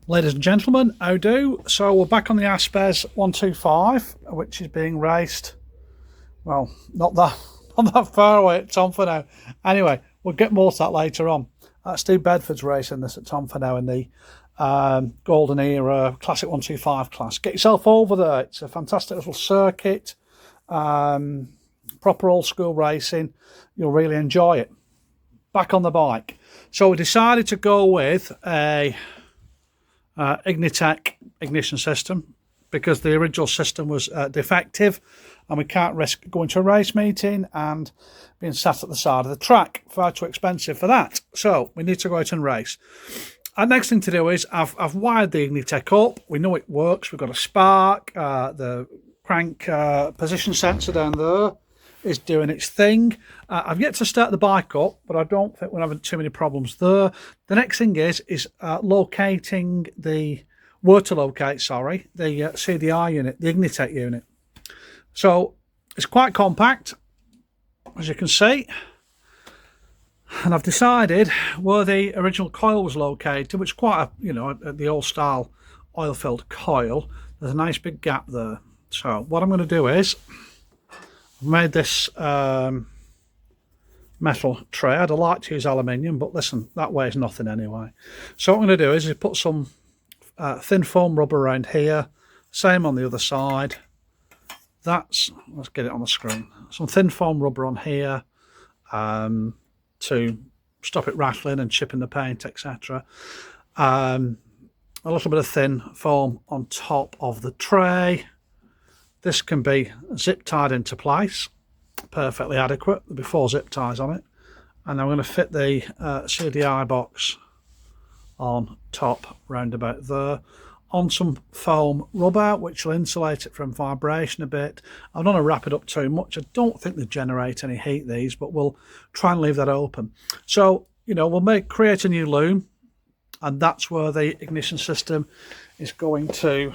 Ladies and gentlemen, how do? So we're back on the Aspes 125, which is being raced, well, not that far away at Tom for now. Anyway, we'll get more to that later on. Steve Bedford's racing this at Tom for now in the Golden Era Classic 125 class. Get yourself over there. It's a fantastic little circuit, proper old school racing. You'll really enjoy it. Back on the bike. So we decided to go with a Ignitec ignition system because the original system was defective, and we can't risk going to a race meeting and being sat at the side of the track. Far too expensive for that. So we need to go out and race. Our next thing to do is I've wired the Ignitec up. We know it works. We've got a spark. The crank position sensor down there is doing its thing. I've yet to start the bike up, but I don't think we're having too many problems there. The next thing is locating the CDI unit, the Ignitec unit. So it's quite compact, as you can see. And I've decided where the original coil was located, which is quite the old style oil-filled coil. There's a nice big gap there. So what I'm going to do is, I've made this metal tray. I'd like to use aluminium, but listen, that weighs nothing anyway. So what I'm going to do is put some thin foam rubber around here, same on the other side. Let's get it on the screen. Some thin foam rubber on here to stop it rattling and chipping the paint, etc. A little bit of thin foam on top of the tray. This can be zip tied into place, perfectly adequate. There'll be 4 zip ties on it. And I'm going to fit the CDI box on top, round about there, on some foam rubber, which will insulate it from vibration a bit. I don't want to wrap it up too much. I don't think they generate any heat, these, but we'll try and leave that open. So, we'll create a new loom, and that's where the ignition system is going to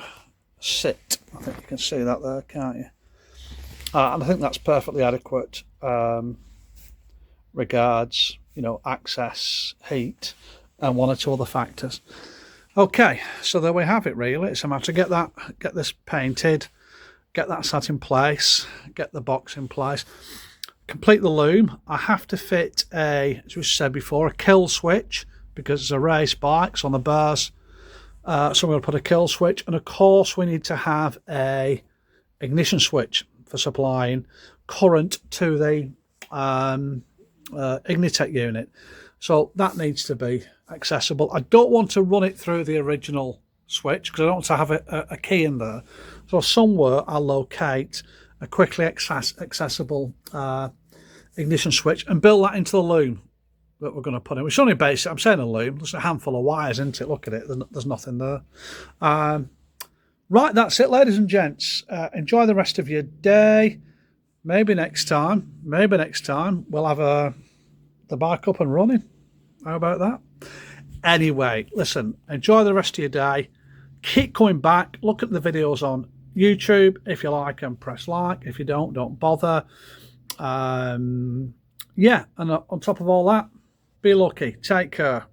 sit. I think you can see that there, can't you? And I think that's perfectly adequate. Regards, access, heat, and 1 or 2 other factors. Okay, so there we have it. Really, it's a matter of get this painted, get that sat in place, get the box in place, complete the loom. I have to fit as we said before, a kill switch because it's a race bike. So on the bars, so I'm going to put a kill switch, and of course we need to have a ignition switch for supplying current to the Ignitec unit. So that needs to be accessible. I don't want to run it through the original switch because I don't want to have a key in there. So somewhere I'll locate a quickly accessible ignition switch and build that into the loom that we're going to put in. It's only basic. I'm saying a loom. There's a handful of wires, isn't it? Look at it. There's nothing there. Right, that's it, ladies and gents. Enjoy the rest of your day. Maybe next time we'll have the bike up and running. How about that? Anyway, listen, enjoy the rest of your day. Keep coming back. Look at the videos on YouTube. If you like them, press like. If you don't bother. Yeah, and on top of all that, be lucky. Take care.